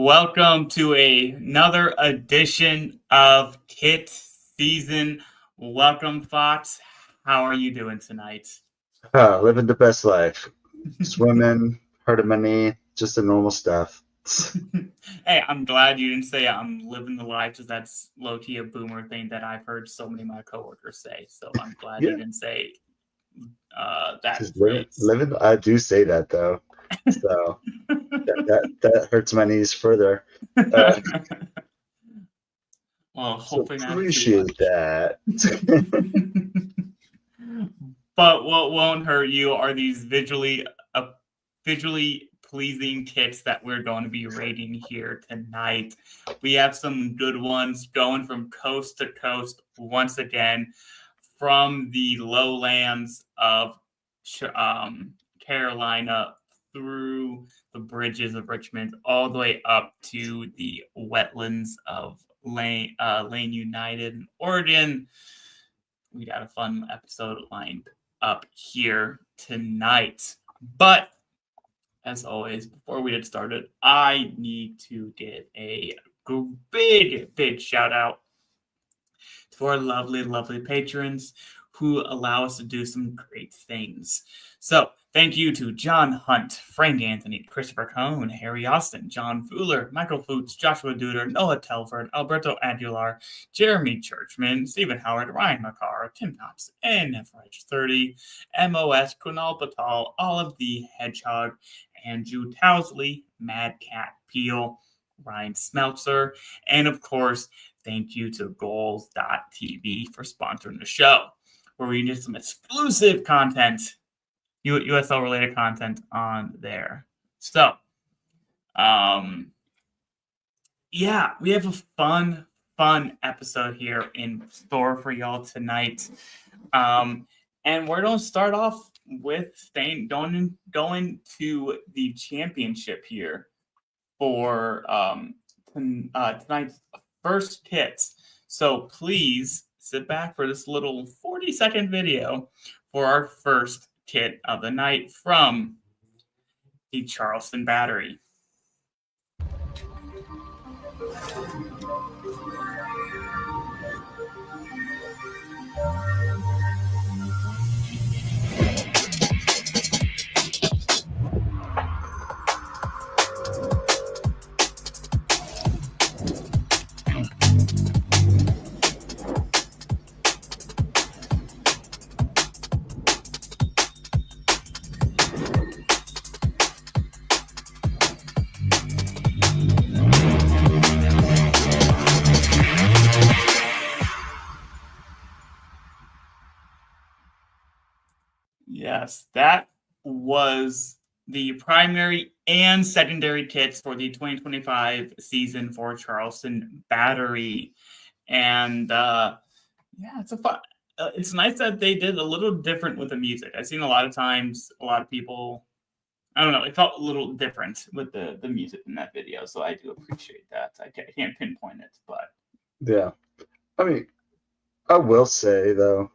Welcome to another edition of KitSZN. Welcome, Fox. How are you doing tonight? Living the best life. Swimming, hurting my knee, just the normal stuff. Hey, I'm glad you didn't say I'm living the life, because that's low-key a boomer thing that I've heard so many of my coworkers say. So I'm glad you Yeah, didn't say that just living, phrase. living. I do say that though, so that hurts my knees further. Uh, Well, so hopefully not too appreciate much. that. But what won't hurt you are these visually pleasing kits that we're going to be rating here tonight. We have some good ones going from coast to coast once again, from the lowlands of Carolina through the bridges of Richmond, all the way up to the wetlands of Lane United in Oregon. We got a fun episode lined up here tonight. But as always, before we get started, I need to give a big shout out to our lovely patrons who allow us to do some great things. So thank you to John Hunt, Frank Anthony, Christopher Cohn, Harry Austin, John Fuller, Michael Foots, Joshua Duder, Noah Telford, Alberto Aguilar, Jeremy Churchman, Stephen Howard, Ryan McCarr, Tim Knox, NFRH30, MOS, Kunal Patal, Olive the Hedgehog, Andrew Towsley, Mad Cat Peel, Ryan Smeltzer, and of course, thank you to Goals.tv for sponsoring the show, where we get some exclusive content, USL related content on there. So, yeah, we have a fun episode here in store for y'all tonight. And we're going to start off with going to the championship here for tonight's first kits. So please sit back for this little 40-second video for our first kit of the night from the Charleston Battery. Yes, that was the primary and secondary kits for the 2025 season for Charleston Battery. And yeah, it's a fun. It's nice that they did a little different with the music. I've seen a lot of times, a lot of people, I don't know, it felt a little different with the music in that video. So I do appreciate that. I can't pinpoint it, but Yeah, I mean, I will say though,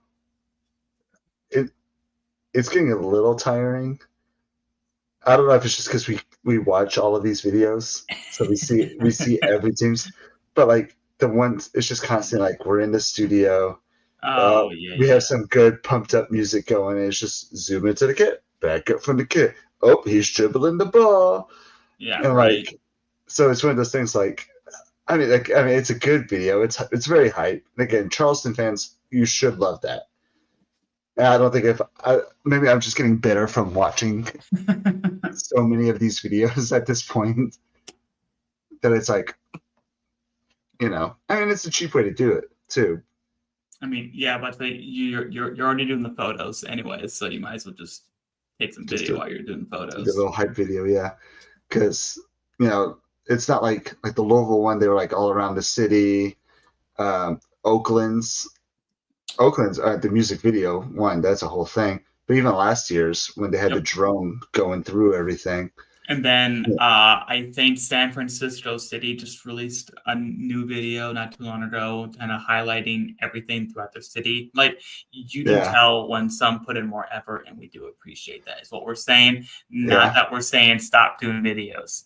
it's getting a little tiring. I don't know if it's just because we watch all of these videos, so we see every team's, but like the ones it's just constantly like we're in the studio. oh yeah, We yeah, have some good pumped up music going. And it's just zoom into the kit, back up from the kit. Oh, he's dribbling the ball, yeah, and right. like so it's one of those things. Like I mean, it's a good video. It's very hype. And again, Charleston fans, you should love that. And I don't think maybe I'm just getting bitter from watching so many of these videos at this point that it's like, I mean, it's a cheap way to do it too. I mean, yeah, but you're already doing the photos anyways, so you might as well just take some Just video while you're doing the photos. little hype video, yeah. Because it's not like the Louisville one. They were like all around the city. Oakland's the music video one. That's a whole thing. But even last year's when they had the drone going through everything. And then I think San Francisco City just released a new video not too long ago, kind of highlighting everything throughout the city. Like, you can tell when some put in more effort, and we do appreciate that, is what we're saying. Not that we're saying stop doing videos.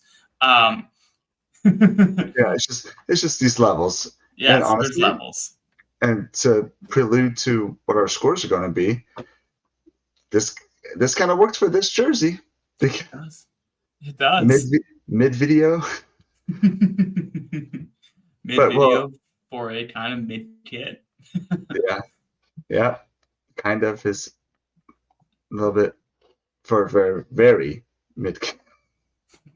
Yeah, it's just these levels. And Yes, there's honestly, levels. and to prelude to what our scores are going to be, this this kind of worked for this jersey. It does. It Mid does. mid video, Mid but well, video for a kind of mid kit. yeah, yeah, kind of is a little bit for very very mid.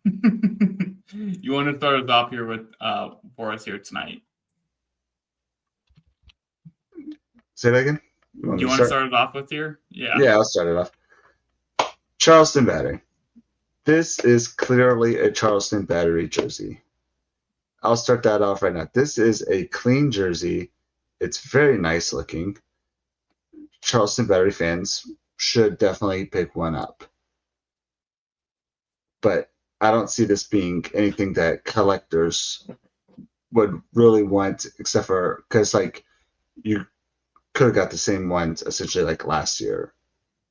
You want to start us off here with for us here tonight? Say that again. You Do want you me to want to start? start us off with here? Yeah. Yeah, I'll start it off. Charleston Battery. This is clearly a Charleston Battery jersey. I'll start that off right now. This is a clean jersey. It's very nice looking. Charleston Battery fans should definitely pick one up. But I don't see this being anything that collectors would really want, except for because like you could have got the same ones essentially like last year.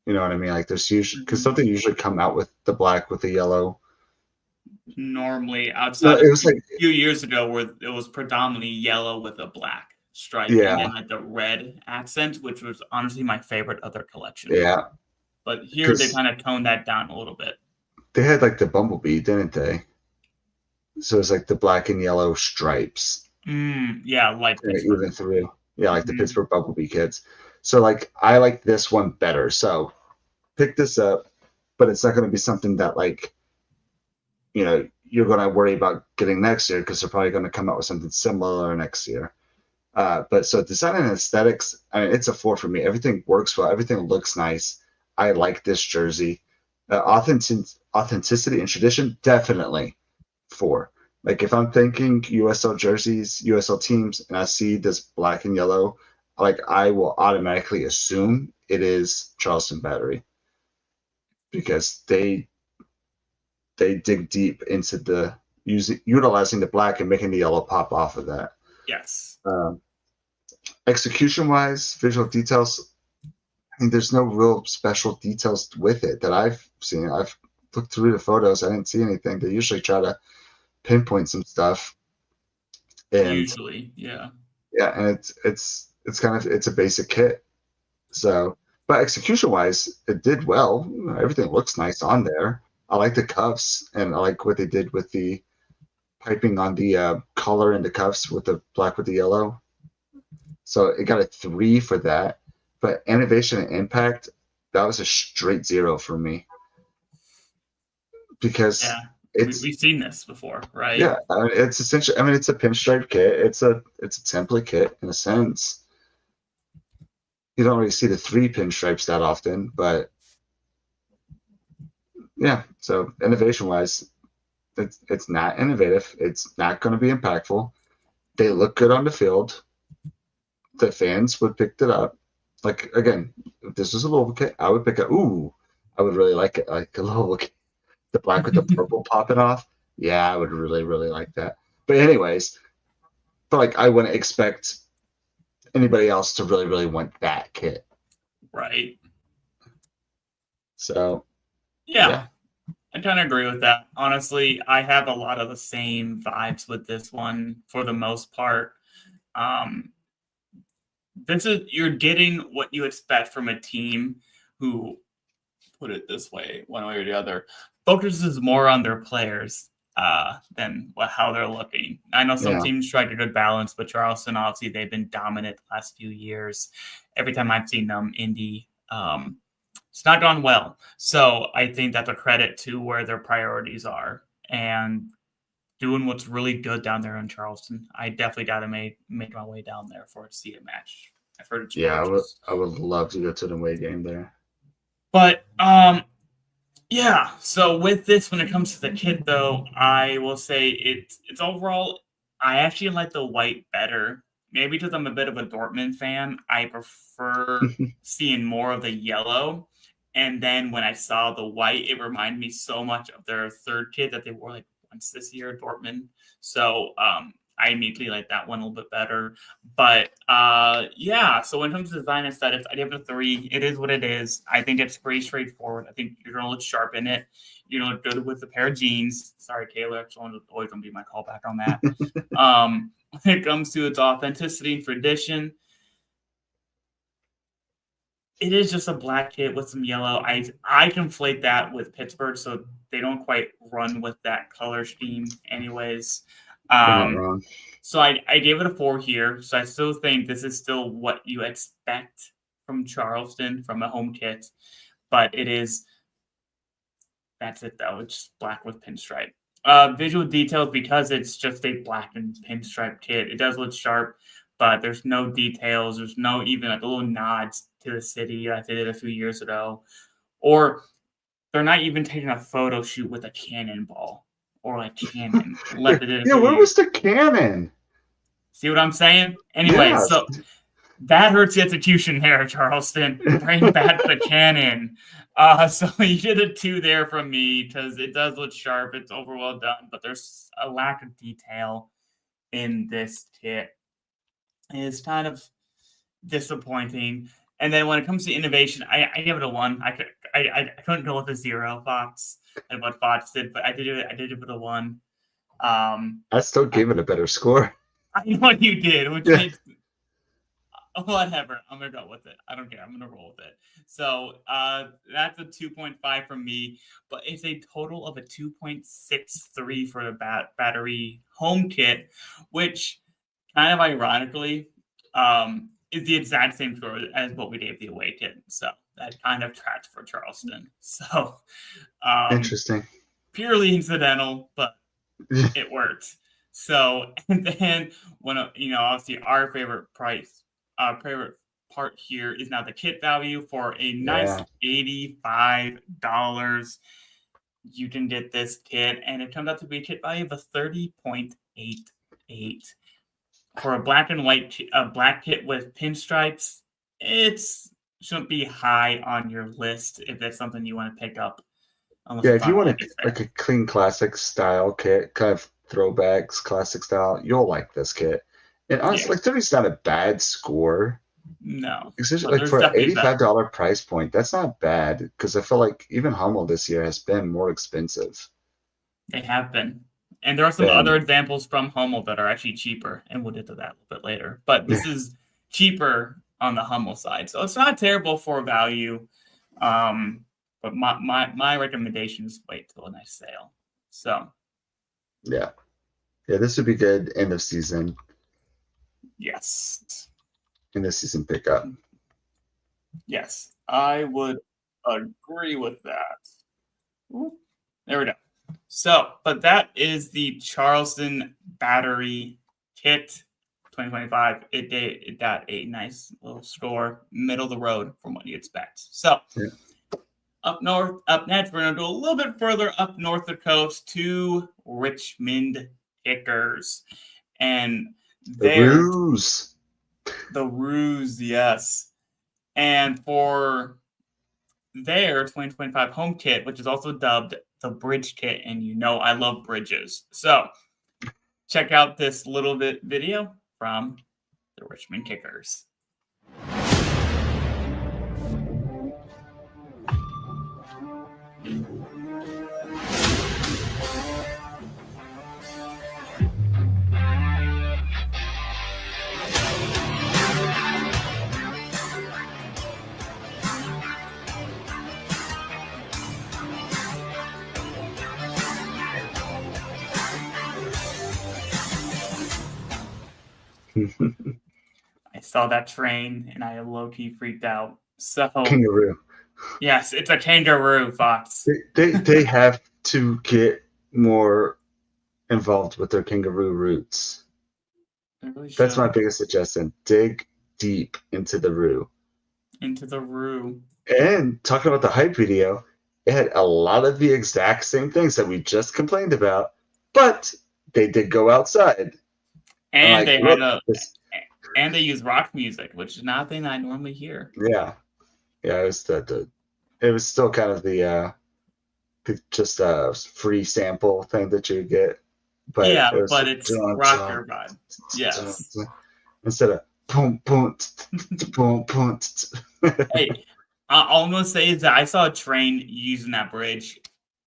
You know what I mean? Like there's usually because don't they usually come out with the black with the yellow? Normally, No, outside it of was like a few years ago, where it was predominantly yellow with a black striping yeah, and like the red accent, which was honestly my favorite of their collection. yeah, But here they because kind of toned that down a little bit. they had like the bumblebee, didn't they? So it's like the black and yellow stripes Yeah, like kind of Pittsburgh. even through. Yeah, like the Mhm. Pittsburgh Bumblebee kids. So like I like this one better. So pick this up, but it's not going to be something that like you're going to worry about getting next year because they're probably going to come out with something similar next year. But so design and aesthetics, I mean, it's a four for me. Everything works well. Everything looks nice. I like this jersey. Authenticity and tradition, definitely four. Like if I'm thinking USL jerseys, USL teams, and I see this black and yellow, like I will automatically assume it is Charleston Battery because they dig deep into the utilizing the black and making the yellow pop off of that. Yes. Um, Execution wise, visual details, I mean, there's no real special details with it that I've seen. I've looked through the photos. I didn't see anything. They usually try to pinpoint some stuff, and Usually, yeah. yeah, and it's kind of it's a basic kit. So, but execution wise, it did well. Everything looks nice on there. I like the cuffs, and I like what they did with the piping on the collar and the cuffs with the black with the yellow. So it got a 3 for that. But innovation and impact, that was a straight 0 for me Yeah. because it's We've seen this before, right? yeah, I mean, it's essentially. I mean, it's a pinstripe kit. It's a template kit in a sense. You don't really see the 3 pinstripes that often, but yeah. So innovation wise, it's not innovative. It's not going to be impactful. They look good on the field. The fans would pick it up. Like again, if this was a Louisville kit, I would pick it. Ooh, I would really like it. Like a Louisville kit, the black with the purple popping off. Yeah, I would really really like that. But anyways, but like I wouldn't expect anybody else to really really want that kit. Right. So Yeah. yeah, I kind of agree with that. Honestly, I have a lot of the same vibes with this one for the most part. Um, this is you're getting what you expect from a team who, put it this way, one way or the other, focuses more on their players than how they're looking. I know some yeah, teams strike a good balance, but Charleston, obviously, they've been dominant the last few years. Every time I've seen them, Indy, it's not gone well. So I think that's a credit to where their priorities are and doing what's really good down there in Charleston. I definitely got to make my way down there for to see a match. I've heard it's yeah. gorgeous. I would love to go to the away game there. But yeah. So with this, when it comes to the kit, though, I will say it's overall. I actually like the white better. Maybe because I'm a bit of a Dortmund fan, I prefer seeing more of the yellow. And then when I saw the white, it reminded me so much of their third kit that they wore like once this year at Dortmund. So I immediately like that one a little bit better. But yeah, so when it comes to design aesthetics, I give it a 3. It is what it is. I think it's pretty straightforward. I think you're gonna look sharp in it. You're gonna look good with a pair of jeans. Sorry, Taylor, it's always gonna be my callback on that. When it comes to its authenticity and tradition, it is just a black kit with some yellow. I conflate that with Pittsburgh, so they don't quite run with that color scheme anyways. You're not wrong. So I gave it a 4 here. So I still think this is still what you expect from Charleston, from a home kit. But that's it though. It's just black with pinstripe. Visual details, because it's just a black and pinstripe kit, it does look sharp, but there's no details. There's no even like little nods to the city like they did a few years ago. Or they're not even taking a photo shoot with a cannonball or a cannon. Like they did Yeah, where was the cannon? See what I'm saying? Anyway, Yes. so that hurts the execution there, Charleston. Bring back the cannon. So you get a 2 there from me because it does look sharp. It's over well done, but there's a lack of detail in this kit. It's kind of disappointing. And then when it comes to innovation, I give it a 1. I couldn't go with a 0, Fox, and what Fox did, but I did give it a 1. I still gave it a better score. I know what you did, which makes whatever. I'm gonna go with it. I don't care. I'm gonna roll with it. So that's a 2.5 from me, but it's a total of a 2.63 for the battery home kit, which kind of ironically is the exact same score as what we gave the away kit. So that kind of tracks for Charleston. So Interesting. Purely incidental, but it worked. So, and then when obviously our favorite part here is now the kit value for a nice $85. You can get this kit, and it comes out to be a kit value of a 30.88 for a black and white black kit with pinstripes. It shouldn't be high on your list if that's something you want to pick up. Yeah, if you want like a clean classic style kit, kind of throwbacks, classic style, you'll like this kit. And honestly, like 30's not a bad score. No. Especially like for an $85 price point, that's not bad, because I feel like even Hummel this year has been more expensive. They have been. And there are some other examples from Hummel that are actually cheaper, and we'll get to that a little bit later. But this is cheaper on the Hummel side. So it's not terrible for value. But my recommendation is wait till a nice sale. So yeah, this would be good end of season. Yes. End of season pickup. Yes, I would agree with that. Ooh, there we go. So, but that is the Charleston Battery Kit 2025. It got a nice little score, middle of the road from what you expect. So. Yeah. Up next, we're going to go a little bit further up north the coast to Richmond Kickers. And the Ruse, yes. And for their 2025 home kit, which is also dubbed the Bridge Kit, and I love bridges. So check out this little bit video from the Richmond Kickers. I saw that train and I low-key freaked out. So kangaroo. Yes, it's a kangaroo, Fox. They have to get more involved with their kangaroo roots. Really That's my biggest suggestion. Dig deep into the roo. And talking about the hype video, it had a lot of the exact same things that we just complained about, but they did go outside. And they use rock music, which is not a thing I normally hear. Yeah, it was it was still kind of the just a free sample thing that you get. but Yeah, it was but it's rock your vibe. Yes. instead of boom boom boom boom. Hey, I almost say is that I saw a train using that bridge.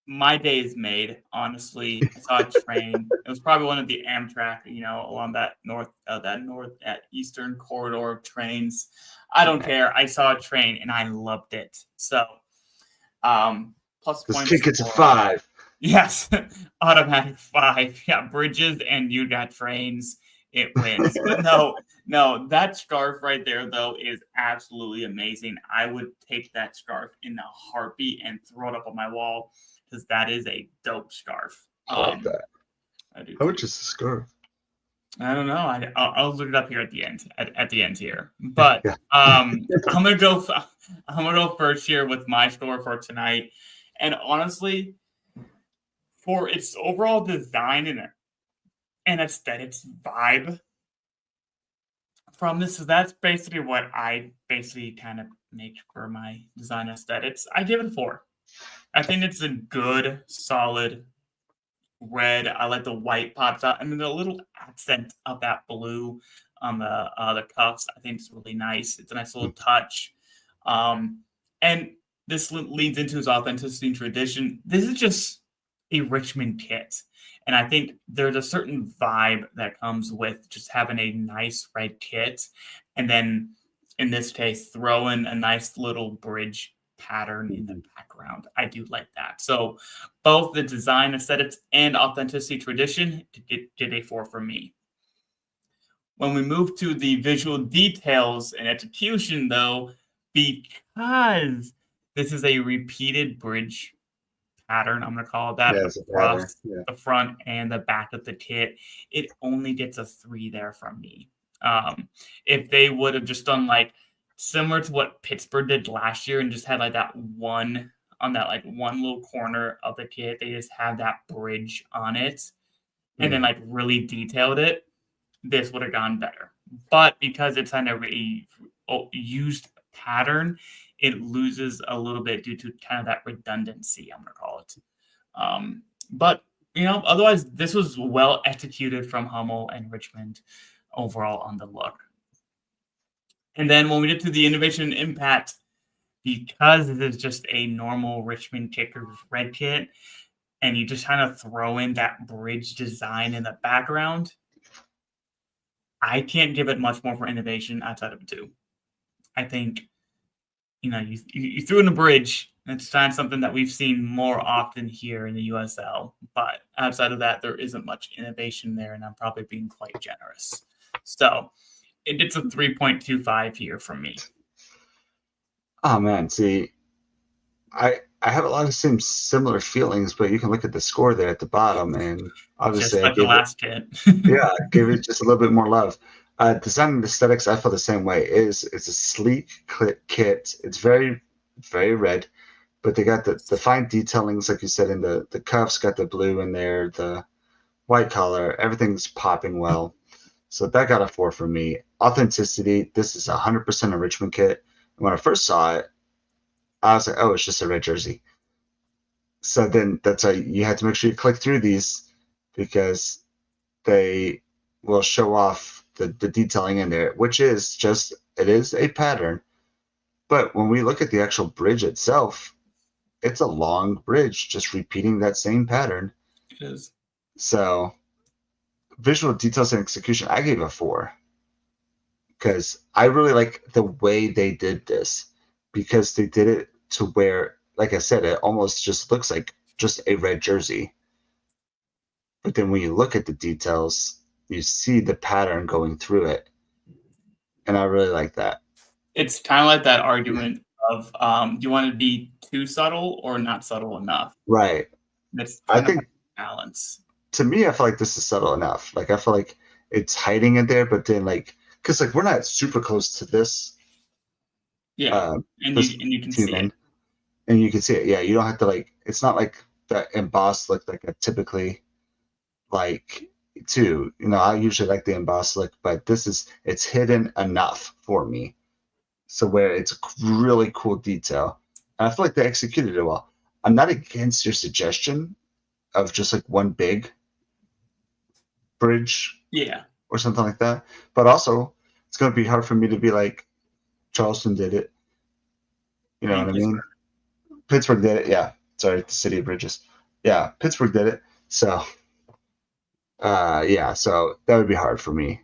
My day is made, honestly. I saw a train. It was probably one of the Amtrak, along that eastern corridor of trains. I don't care. I saw a train and I loved it. So, plus This points kid gets a for 5. yes, automatic 5. Yeah, bridges and you got trains. It wins. But no, that scarf right there though is absolutely amazing. I would take that scarf in a heartbeat and throw it up on my wall because that is a dope scarf. I like that. I do How too. much is the scarf? I don't know. I'll look it up here at the end. At the end here, but Yeah. I'm gonna go. I'm gonna go first here with my score for tonight, and honestly, for its overall design and aesthetics vibe from this, so that's basically what I basically kind of make for my design aesthetics. I give it a 4. I think it's a good, solid red. I like the white pops out, and then the little accent of that blue on the cuffs. I think it's really nice. It's a nice little touch, and this leads into his authenticity and tradition. This is just a Richmond kit, and I think there's a certain vibe that comes with just having a nice red kit, and then in this case, throw in a nice little bridge pattern in the background. I do like that. So both the design aesthetics and authenticity tradition did a 4 for me. When we move to the visual details and execution, though, because this is a repeated bridge pattern, I'm going to call it that, Yeah, it's a pattern. across Yeah. the front and the back of the kit, it only gets a 3 there from me. If they would have just done like similar to what Pittsburgh did last year and just had like that one on that like one little corner of the kit, they just had that bridge on it and then like really detailed it, this would have gone better. But because it's kind of a used pattern, it loses a little bit due to kind of that redundancy, I'm going to call it. But, otherwise, this was well executed from Hummel and Richmond overall on the look. And then when we get to the innovation and impact, because it is just a normal Richmond Kickers red kit, and you just kind of throw in that bridge design in the background, I can't give it much more for innovation outside of 2. I think, you threw in a bridge, and it's kind of something that we've seen more often here in the USL. But outside of that, there isn't much innovation there, and I'm probably being quite generous. So it gets a 3.25 here from me. Oh man, see, I have a lot of similar feelings, but you can look at the score there at the bottom, and obviously Just like the last kit. I gave it just a little bit more love. Design and aesthetics, I feel the same way. It's a sleek kit. It's very, very red, but they got the fine detailings, like you said, in the cuffs, got the blue in there, the white collar, everything's popping well. So that got a 4 for me. Authenticity, this is 100% a Richmond kit. And when I first saw it, I was like, oh, it's just a red jersey. So then that's why you had to make sure you click through these because they will show off the detailing in there, which is it is a pattern. But when we look at the actual bridge itself, it's a long bridge, just repeating that same pattern. It is. So visual details and execution, I gave a 4 because I really like the way they did this because they did it to where, like I said, it almost just looks like just a red jersey. But then when you look at the details, you see the pattern going through it. And I really like that. It's kind of like that argument of do you want to be too subtle or not subtle enough? Right. That's I kind of think balance. to me, I feel like this is subtle enough. Like I feel like it's hiding in there, but then because we're not super close to this. Yeah, and you can see it. And you can see it. Yeah, you don't have to it's not like that embossed look like I typically like too. I usually like the embossed look, but it's hidden enough for me. So where it's a really cool detail. And I feel like they executed it well. I'm not against your suggestion of just like one big bridge Yeah. or something like that. But also, it's going to be hard for me to be like, Charleston did it. You know what I mean? Pittsburgh did it. Yeah. Sorry, the city of bridges. Yeah, Pittsburgh did it. So, yeah. So that would be hard for me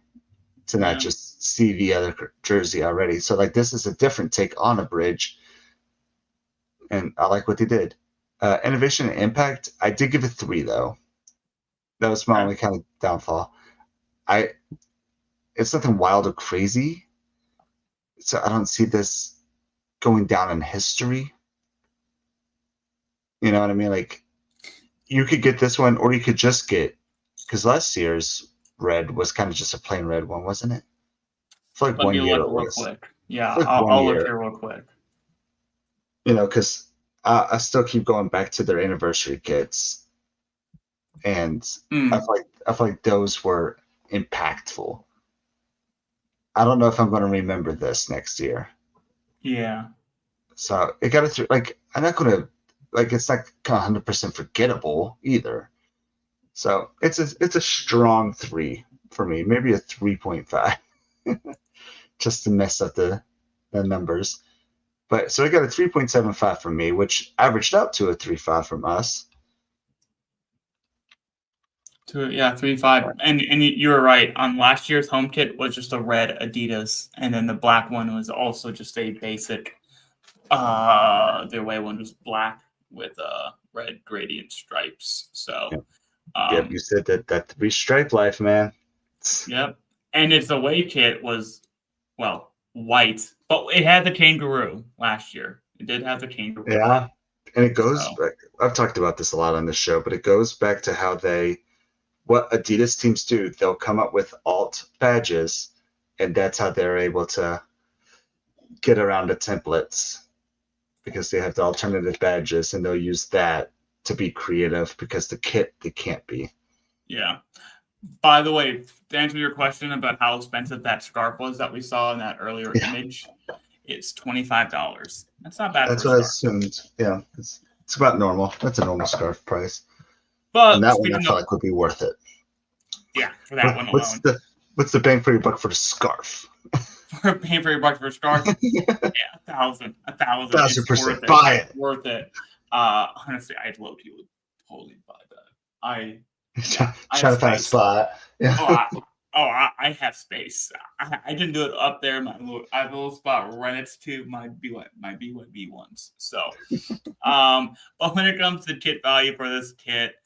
to not just see the other jersey already. So, like, this is a different take on a bridge, and I like what they did. Innovation and impact, I did give it 3 though. That was my only kind of downfall. It's nothing wild or crazy, so I don't see this going down in history. You know what I mean? Like, you could get this one, or you could just get, because last year's red was kind of just a plain red one, wasn't it? I feel like Let 1 me year look it real was. quick. Yeah, Like I'll look here real quick. You know, because I still keep going back to their anniversary kits, and I feel like those were impactful. I don't know if I'm going to remember this next year. Yeah. So it got to like, I'm not going to, like, it's not 100% forgettable either. So it's a strong 3 for me, maybe a 3.5, just to mess up the numbers. But so I got a 3.75 from me, which averaged out to a 3.5 from us. 3.5. And you were right. On last year's home kit was just a red Adidas, and then the black one was also just a basic. The away one was black with red gradient stripes. So, yep, you said that 3 stripe life, man. Yep, and its away kit was white, but it had the kangaroo last year. It did have the kangaroo. Yeah, and it goes back. I've talked about this a lot on this show, but it goes back to how what Adidas teams do. They'll come up with alt badges, and that's how they're able to get around the templates, because they have the alternative badges, and they'll use that to be creative, because the kit they can't be. Yeah. By the way, to answer your question about how expensive that scarf was that we saw in that earlier image, it's $25. That's not bad. That's for what a I scarf. assumed. Yeah, it's about normal. That's a normal scarf price. But and that one I felt like would be worth it. Yeah, for that one alone. What's the bang for your buck for the scarf? For bang for your buck for a scarf? Yeah, 1,000. 1,000%. Buy it. Worth it. Honestly, I'd low-key would totally buy that. Trying to find a spot. Yeah. I have space. I can do it up there. I have a little spot right next to my BYB ones. So, but when it comes to kit value for this kit,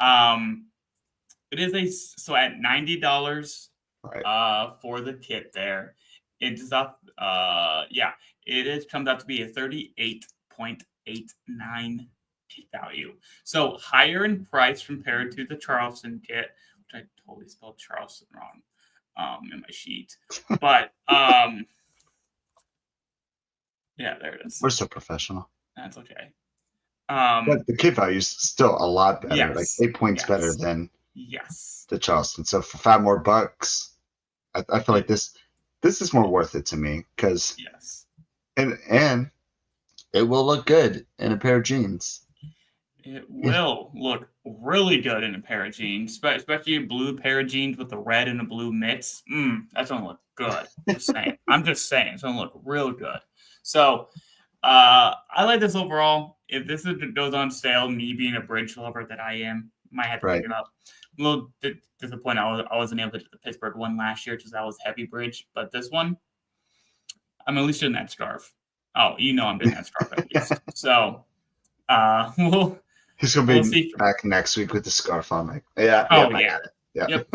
it is at $90 for the kit there. It is up. Comes out to be a 38.89 kit value. So higher in price compared to the Charleston kit, which I totally spelled Charleston wrong in my sheet. But there it is. We're so professional. That's okay. But the kit value is still a lot better, like 8 points better than the Charleston. So for $5 more, I feel like this is more worth it to me, because and it will look good in a pair of jeans. It will look really good in a pair of jeans, especially a blue pair of jeans with a red and a blue mitts. That's gonna look good. Just saying. I'm just saying, it's gonna look real good. So, I like this overall. If this goes on sale, me being a bridge lover that I am, might have to pick it up. I'm a little disappointed I wasn't able to do the Pittsburgh one last year because that was heavy bridge. But this one, I'm at least doing that scarf. Oh, I'm doing that scarf at least. So, He's gonna be back next week with the scarf on. Like, yeah. Yep.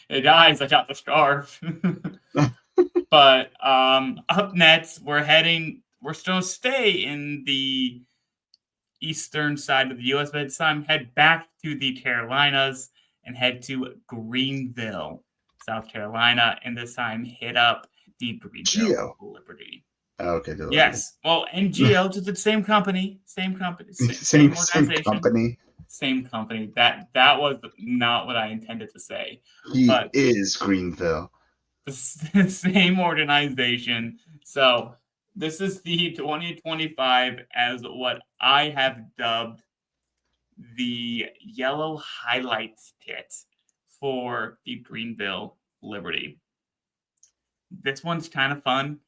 Hey guys, I got the scarf. But up next, we're still stay in the eastern side of the U.S., but this time head back to the Carolinas and head to Greenville, South Carolina, and this time hit up the Greenville Liberty. Okay. Yes. Well, and GL just the same company, same organization, same company. That was not what I intended to say. But is Greenville the same organization? So this is the 2025 as what I have dubbed the Yellow Highlights kit for the Greenville Liberty. This one's kind of fun.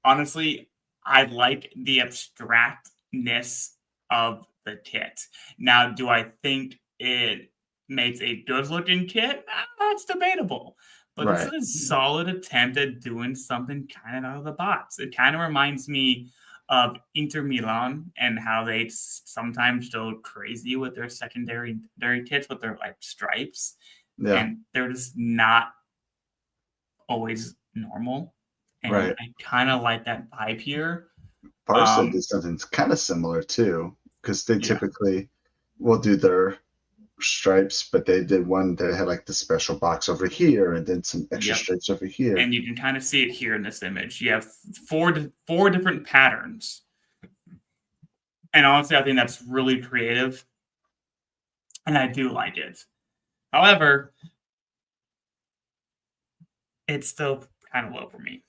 Honestly, I like the abstractness of the kit. Now, do I think it makes a good looking kit? That's debatable. But this Right. is a solid attempt at doing something kind of out of the box. It kind of reminds me of Inter Milan and how they sometimes go crazy with their secondary kits with their like stripes. Yeah. And they're just not always normal. And Right. I kind of like that vibe here. Barca did something kind of similar too, because they Yeah. typically will do their stripes, but they did one that had like the special box over here and then some extra Yep. stripes over here. And you can kind of see it here in this image. You have four different patterns. And honestly, I think that's really creative. And I do like it. However, it's still kind of low for me.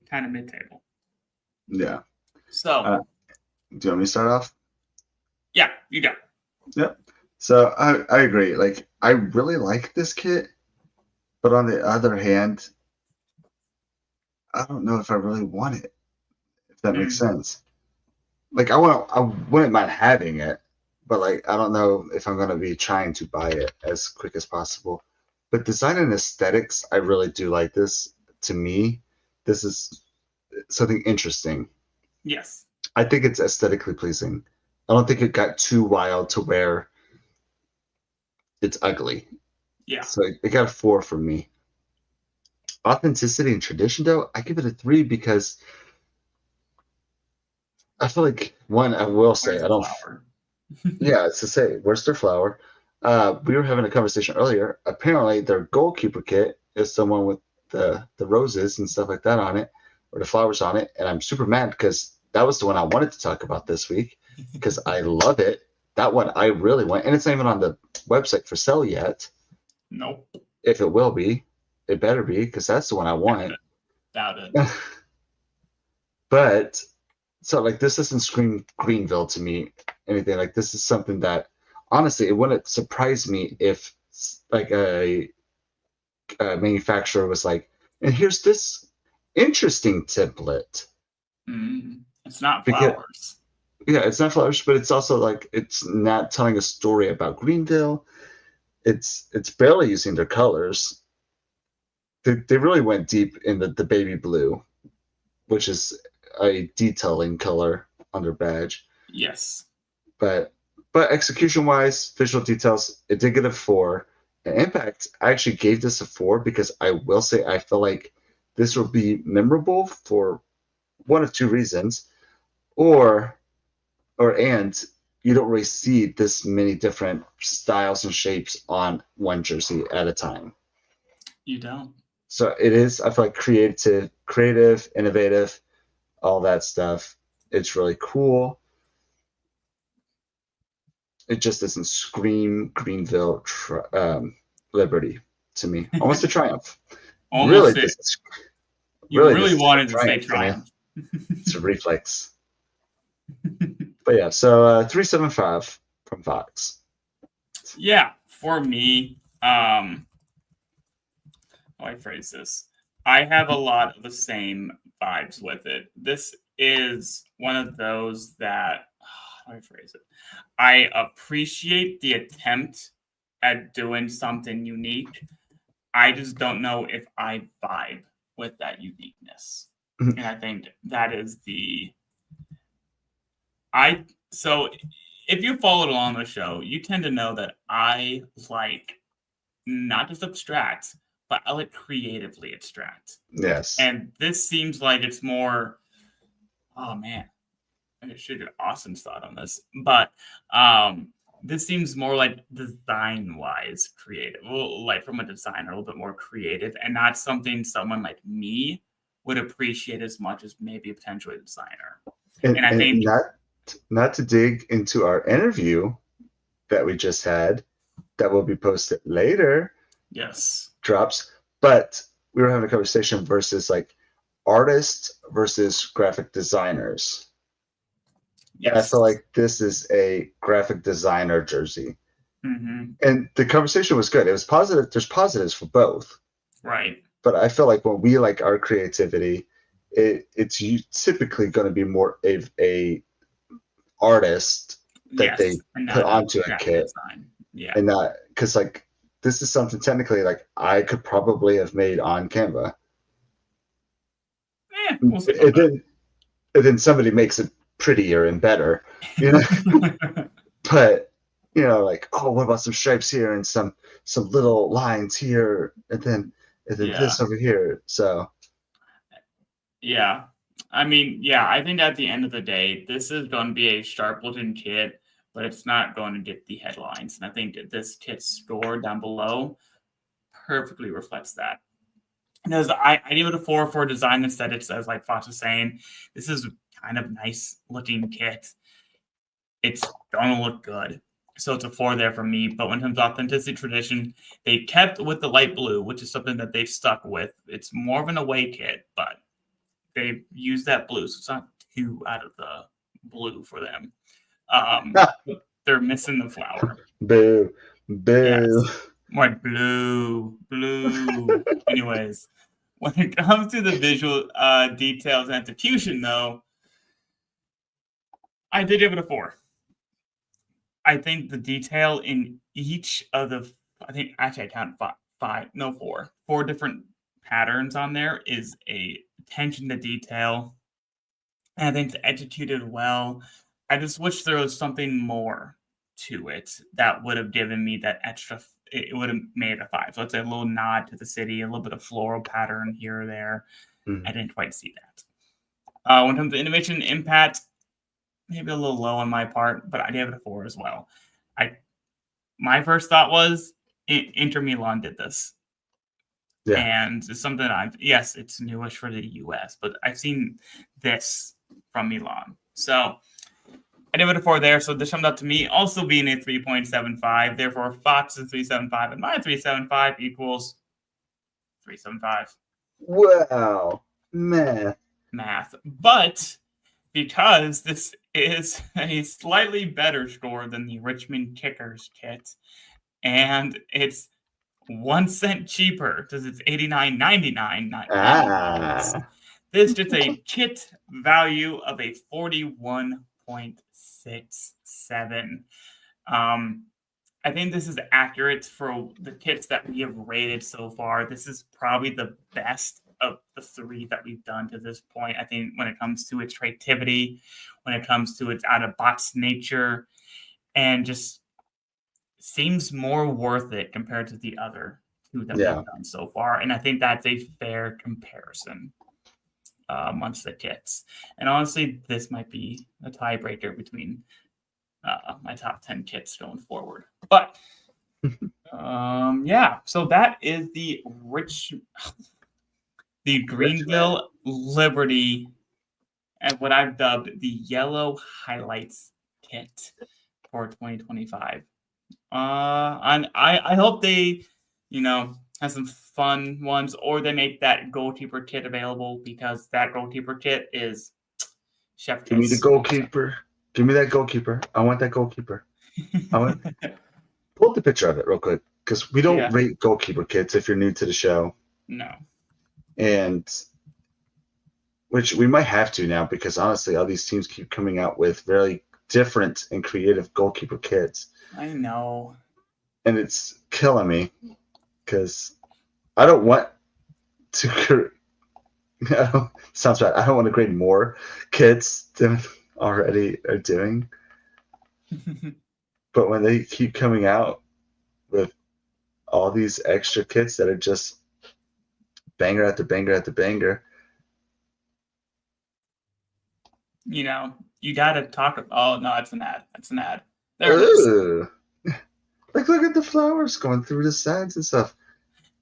Kind of mid-table. Yeah. So, do you want me to start off? Yeah, you go. Yep. So I agree. Like, I really like this kit, but on the other hand, I don't know if I really want it, if that makes sense. Like, I wouldn't mind having it, but like, I don't know if I'm going to be trying to buy it as quick as possible. But design and aesthetics, I really do like this. To me, this is something interesting. Yes. I think it's aesthetically pleasing. I don't think it got too wild to where it's ugly. Yeah. So it got a 4 from me. Authenticity and tradition, though, I give it a 3 because I feel like, one, I will say, Where's I don't. flower? Yeah, it's to say, where's their flower? We were having a conversation earlier. Apparently, their goalkeeper kit is someone with the roses and stuff like that on it, or the flowers on it. And I'm super mad because that was the one I wanted to talk about this week because I love it. That one I really want. And it's not even on the website for sale yet. Nope. If it will be, it better be because that's the one I want. Doubt it. But so like this doesn't scream Greenville to me, anything. Like this is something that honestly it wouldn't surprise me if like a manufacturer was like, and here's this interesting template. It's not flowers. Yeah, it's not flowers, but it's also like it's not telling a story about Greenville. It's barely using their colors. They really went deep in the baby blue, which is a detailing color on their badge. Yes. But execution wise, visual details, it did get a 4. And impact, I actually gave this a 4 because I will say I feel like this will be memorable for one of two reasons, and you don't really see this many different styles and shapes on one jersey at a time. You don't. So it is, I feel like creative, innovative, all that stuff. It's really cool. It just doesn't scream Greenville Liberty to me. Almost a triumph. Almost really, you really wanted to say triumph. It's a reflex. But yeah, so 375 from Fox. Yeah, for me, how do I phrase this? I have a lot of the same vibes with it. This is one of those that, how do I phrase it? I appreciate the attempt at doing something unique. I just don't know if I vibe with that uniqueness. And I think that is so if you followed along the show, you tend to know that I like not just abstract, but I like creatively abstract. Yes. And this seems like it's more, oh man, I should get Austin's thought on this. But this seems more like design-wise creative. Well, like from a designer, a little bit more creative, and not something someone like me would appreciate as much as maybe a potentially a designer. And I think not to dig into our interview that we just had, that will be posted later. Yes. Drops. But we were having a conversation versus like artists versus graphic designers. Yes. And I feel like this is a graphic designer jersey. Mm-hmm. And the conversation was good. It was positive. There's positives for both. Right. But I feel like when we like our creativity, it's typically going to be more of a artist that they Yes, and put not a onto a graphic kit, design. Yeah. and not because like this is something technically like I could probably have made on Canva, We'll see about and then somebody makes it prettier and better, you know. that. But like, oh, what about some stripes here and some little lines here, and then Yeah. this over here. So Yeah. I mean, yeah, I think at the end of the day, this is going to be a sharp looking kit, but it's not going to get the headlines. And I think that this kit score down below perfectly reflects that. Because I give it a 4 for design aesthetics, as like Fox was saying. This is kind of nice looking kit. It's going to look good. So it's a 4 there for me. But when it comes to authenticity tradition, they kept with the light blue, which is something that they've stuck with. It's more of an away kit, but they use that blue, so it's not too out of the blue for them. But they're missing the flower. boo, boo. Yes, more like blue, blue. Anyways, when it comes to the visual details and execution, though, I did give it a 4. I think the detail in each of the, I think actually I count five, no, four different patterns on there is a attention to detail. And I think it's executed well. I just wish there was something more to it that would have given me that extra. It would have made it a 5. So it's a little nod to the city, a little bit of floral pattern here or there. Mm. I didn't quite see that. When it comes to innovation and impact, maybe a little low on my part, but I gave it a 4 as well. My first thought was Inter Milan did this. Yeah. And it's something yes, it's newish for the US, but I've seen this from Milan. So I did it a 4 there. So this summed up to me also being a 3.75. Therefore, Fox's 3.75 and my 3.75 equals 3.75. Wow, man. Math. But because this is a slightly better score than the Richmond Kickers kit, and it's 1 cent cheaper because it's $89.99, not $90. Ah, This gets a kit value of a 41.67. I think this is accurate for the kits that we have rated so far. This is probably the best of the 3 that we've done to this point. I think when it comes to its creativity, when it comes to its out of box nature, and just seems more worth it compared to the other 2 that yeah. we've done so far. And I think that's a fair comparison amongst the kits. And honestly, this might be a tiebreaker between my top 10 kits going forward. But yeah, so that is the Greenville Liberty and what I've dubbed the Yellow Highlights kit for 2025. And I hope they, have some fun ones, or they make that goalkeeper kit available because that goalkeeper kit is chef Give me the kiss. goalkeeper. Give me that goalkeeper. I want that goalkeeper. Pull up the picture of it real quick because we don't rate goalkeeper kits if you're new to the show. No. And which we might have to now because honestly, all these teams keep coming out with very different and creative goalkeeper kits. I know. And it's killing me because I don't want to. Sounds bad. I don't want to grade more kits than already are doing. But when they keep coming out with all these extra kits that are just banger after banger after banger. You got to talk. Oh, no, it's an ad. It's an ad. There it is. Like, look at the flowers going through the sides and stuff.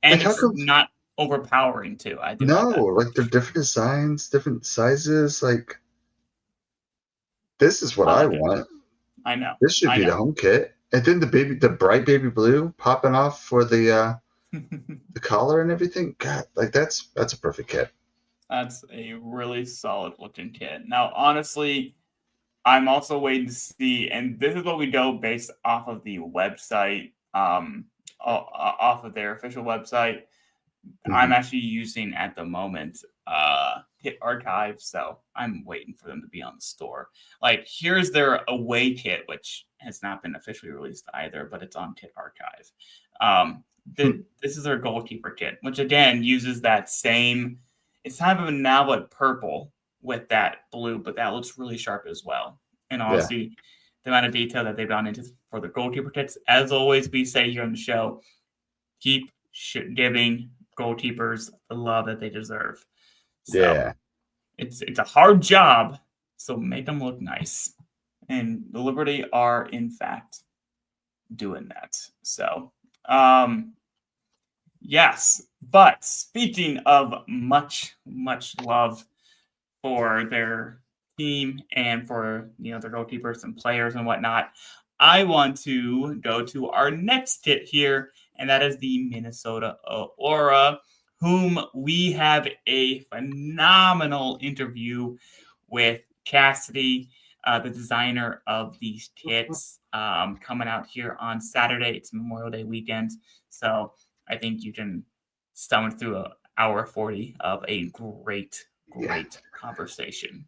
And it's not overpowering, too. I do like that. Like, they're different designs, different sizes. Like, this is what I want. I know. This should be the home kit. And then the bright baby blue popping off for the the collar and everything. God, like that's a perfect kit. That's a really solid looking kit. Now, honestly, I'm also waiting to see, and this is what we go based off of the website, off of their official website. I'm actually using at the moment Kit Archive, so I'm waiting for them to be on the store. Like, here's their away kit, which has not been officially released either, but it's on Kit Archive. This is their goalkeeper kit, which again uses that same. It's kind of a now but purple with that blue, but that looks really sharp as well. And honestly, the amount of detail that they've gone into for the goalkeeper kits, as always, we say here on the show, keep giving goalkeepers the love that they deserve. So it's a hard job, so make them look nice. And the Liberty are in fact doing that. So yes, but speaking of much love for their team and for their goalkeepers and players and whatnot, I want to go to our next kit here, and that is the Minnesota Aura, whom we have a phenomenal interview with KitSZN, the designer of these kits, coming out here on Saturday. It's Memorial Day weekend, so I think you can stomach through an hour 40 of a great conversation.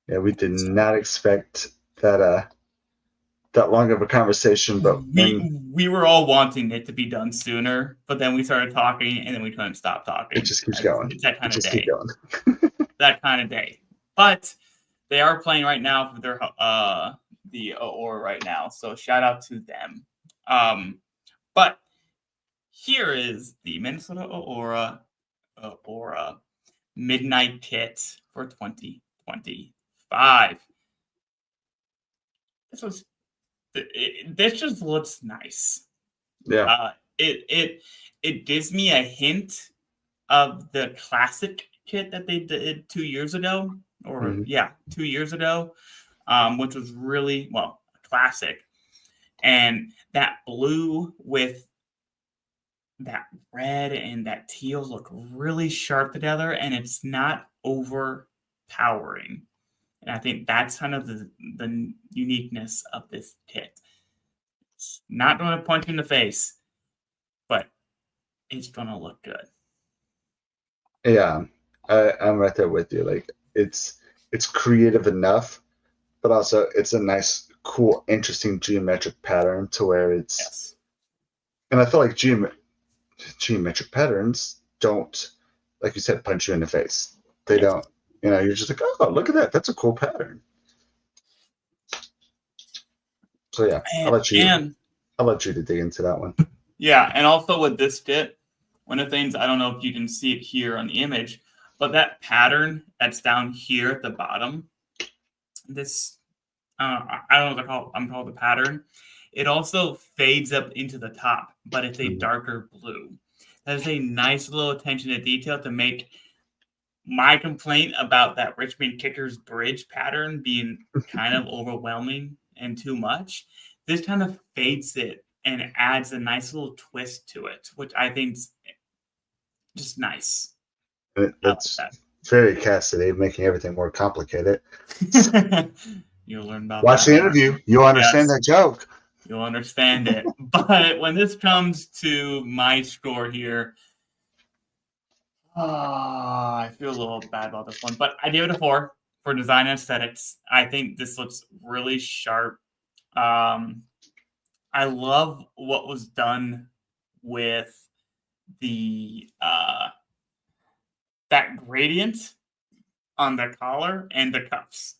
Yeah, we did not expect that long of a conversation, but we were all wanting it to be done sooner, but then we started talking and then we couldn't stop talking. It just keeps going. It's that kind of day. Keep going. That kind of day. But they are playing right now for their the Aura right now, so shout out to them. But here is the Minnesota Aura Midnight Kit for 2025. This just looks nice. Yeah. It gives me a hint of the classic kit that they did 2 years ago, or 2 years ago, which was really classic. And that blue with that red and that teal look really sharp together, and it's not overpowering. And I think that's kind of the uniqueness of this kit. It's not going to punch you in the face, but it's going to look good. Yeah, I'm right there with you. Like, it's creative enough, but also it's a nice, cool, interesting geometric pattern to where it's. Yes. And I feel like geometric patterns don't, like you said, punch you in the face. They don't. You're just like, oh, look at that. That's a cool pattern. So yeah, I'll let you to dig into that one. Yeah, and also with this kit, one of the things, I don't know if you can see it here on the image, but that pattern that's down here at the bottom, this, I don't know what I'm called the pattern. It also fades up into the top, but it's a darker blue. That is a nice little attention to detail to make my complaint about that Richmond Kickers bridge pattern being kind of overwhelming and too much. This kind of fades it and adds a nice little twist to it, which I think is just nice. That's very KitSZN, making everything more complicated. You'll learn about Watch the interview. You'll understand that joke. You'll understand it. But when this comes to my score here, I feel a little bad about this one, but I gave it a 4 for design and aesthetics. I think this looks really sharp. I love what was done with the that gradient on the collar and the cuffs.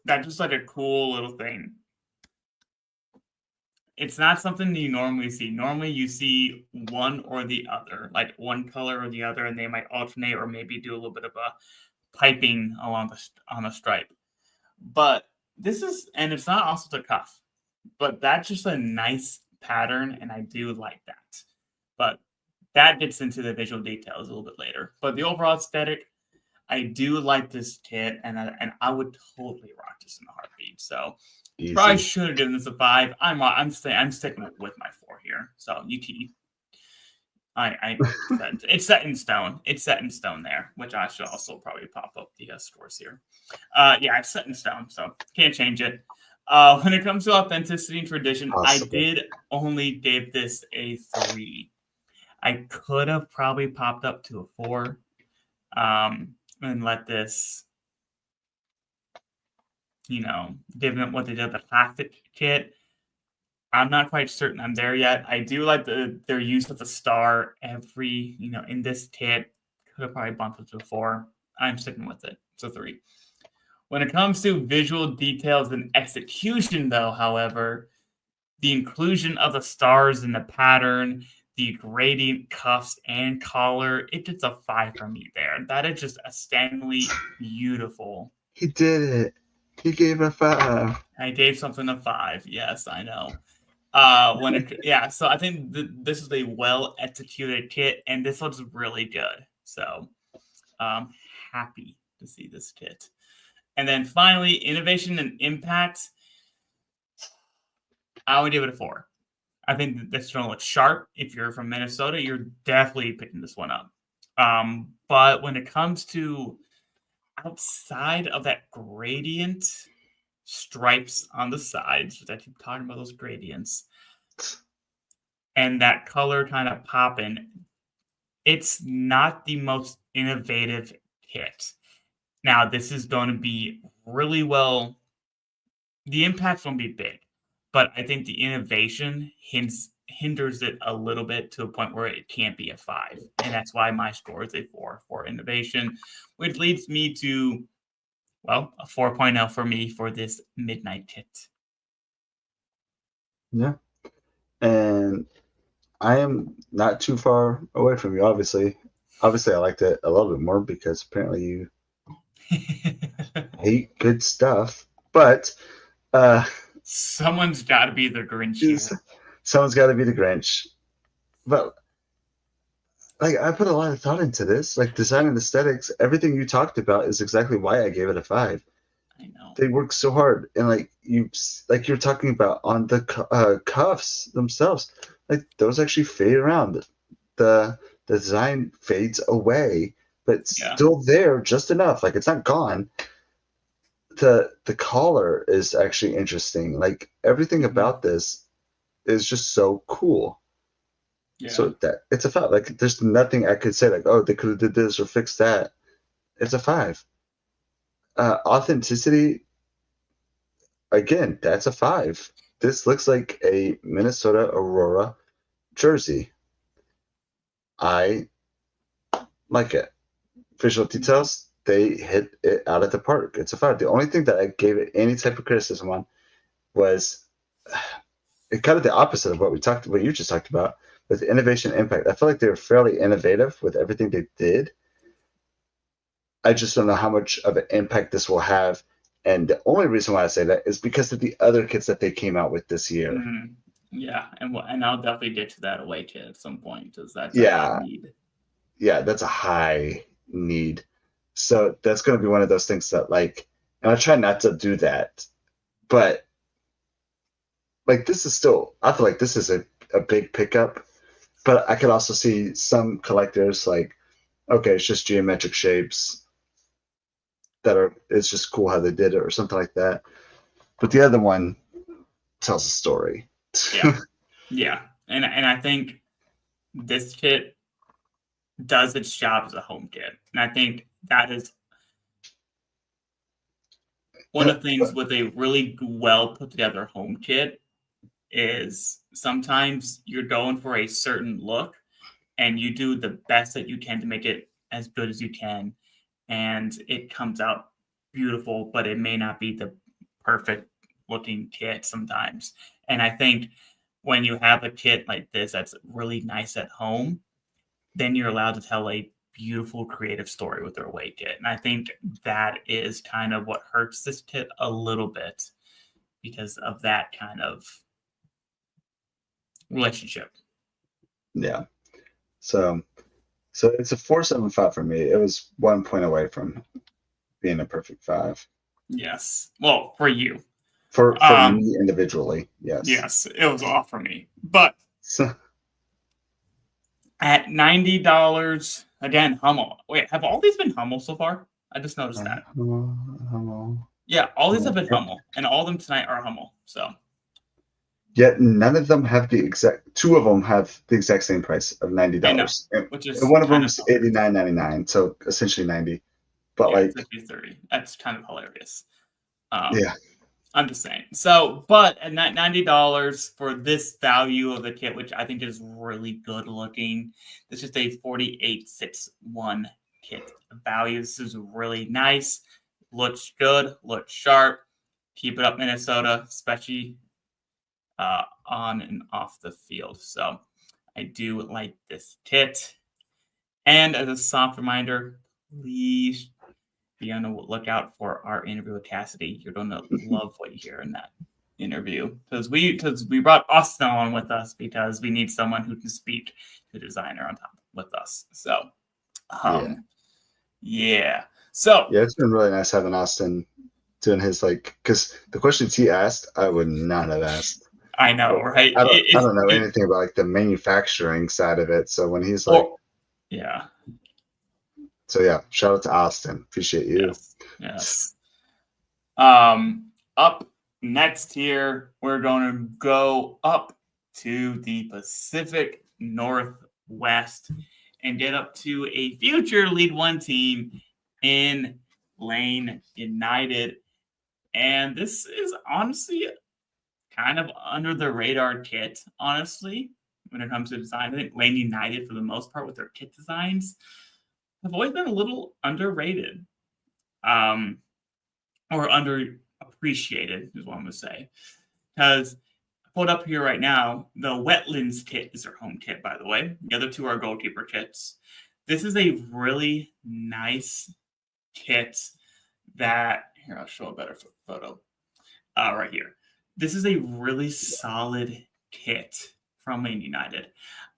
That's just like a cool little thing. It's not something you normally see. Normally you see one or the other, like one color or the other, and they might alternate or maybe do a little bit of a piping along on the stripe. But this is, and it's not also the cuff, but that's just a nice pattern, and I do like that. But that gets into the visual details a little bit later. But the overall aesthetic, I do like this kit, and I would totally rock this in a heartbeat. So probably should have given this a 5. I'm sticking with my 4 here. So you keep. It's set in stone. It's set in stone there, which I should also probably pop up the scores here. Yeah, it's set in stone, so can't change it. When it comes to authenticity and tradition, I Possible. did only give this a 3. I could have probably popped up to a 4, and let this, given what they did with the plastic kit. I'm not quite certain I'm there yet. I do like their use of the star in this kit. Could have probably bumped it to a 4. I'm sticking with it. It's a 3. When it comes to visual details and execution, though, however, the inclusion of the stars in the pattern, the gradient cuffs and collar, it gets a 5 from me there. That is just astoundingly beautiful. He did it. He gave a 5. I gave something a 5. Yes, I know. So I think this is a well executed kit, and this looks really good. So, happy to see this kit. And then finally, innovation and impact. I would give it a 4. I think this one looks sharp. If you're from Minnesota, you're definitely picking this one up. But when it comes to outside of that gradient, stripes on the sides, which I keep talking about those gradients, and that color kind of popping, it's not the most innovative kit. Now, this is going to be really well, the impact's going to be big, but I think the innovation hinders it a little bit to a point where it can't be a 5. And that's why my score is a 4 for innovation, which leads me to, a 4.0 for me for this midnight kit. Yeah. And I am not too far away from you, obviously. Obviously, I liked it a little bit more because apparently you hate good stuff. But someone's got to be the Grinch here. Someone's got to be the Grinch. But I put a lot of thought into this. Design and aesthetics, everything you talked about is exactly why I gave it a 5. I know. They work so hard, and you're talking about on the cuffs themselves, those actually fade around. The design fades away, but it's still there just enough. It's not gone. The collar is actually interesting. Everything about this is just so cool. Yeah. So that it's a 5. There's nothing I could say oh, they could have did this or fixed that. It's a 5. Authenticity, again, that's a 5. This looks like a Minnesota Aurora jersey. I like it. Visual details, they hit it out of the park. It's a 5. The only thing that I gave it any type of criticism on was it kind of the opposite of what you just talked about with innovation and impact. I feel like they were fairly innovative with everything they did. I just don't know how much of an impact this will have. And the only reason why I say that is because of the other kits that they came out with this year. Mm-hmm. Yeah, and I'll definitely get to that away kit at some point because that's a high need. Yeah, that's a high need. So that's going to be one of those things that and I try not to do that, but this is still, I feel like this is a big pickup, but I could also see some collectors okay, it's just geometric shapes it's just cool how they did it or something like that. But the other one tells a story. Yeah. And I think this kit does its job as a home kit. And I think that is one of the things with a really well put together home kit is sometimes you're going for a certain look and you do the best that you can to make it as good as you can. And it comes out beautiful, but it may not be the perfect looking kit sometimes. And I think when you have a kit like this that's really nice at home, then you're allowed to tell a beautiful creative story with their away kit. And I think that is kind of what hurts this kit a little bit because of that kind of relationship. Yeah. So it's a 4.75 for me. It was 1 point away from being a perfect 5. Yes. Well, for you. For me individually, yes. Yes, it was off for me. But At $90, again, Hummel. Wait, have all these been Hummel so far? I just noticed that. Yeah, all these have been Hummel, and all of them tonight are Hummel. So Yet none of them have the exact. Two of them have the exact same price of $90, which is and one of kind them's of $89.99, so essentially 90. But yeah, like, it's 30. That's kind of hilarious. yeah, I'm just saying. So, but at $90 for this value of the kit, which I think is really good looking, this is a 4861 kit value. This is really nice. Looks good. Looks sharp. Keep it up, Minnesota, especially on and off the field. So, I do like this kit. And as a soft reminder, please be on the lookout for our interview with Cassidy. You're going to love what you hear in that interview because we brought Austin on with us because we need someone who can speak to the designer on top with us. So, yeah. So yeah, it's been really nice having Austin doing his because the questions he asked, I would not have asked. I know, right? I don't know anything about like the manufacturing side of it. So when he's like, yeah. So yeah, shout out to Austin. Appreciate you. Yes. Up next here, we're going to go up to the Pacific Northwest and get up to a future League One team in Lane United. And this is honestly kind of under the radar kit, honestly, when it comes to design. I think Lane United, for the most part, with their kit designs, have always been a little underrated. Or underappreciated is what I'm going to say. Because I pulled up here right now, the Wetlands kit is their home kit, by the way. The other two are goalkeeper kits. This is a really nice kit that, here, I'll show a better photo right here. This is a really solid kit from Maine United.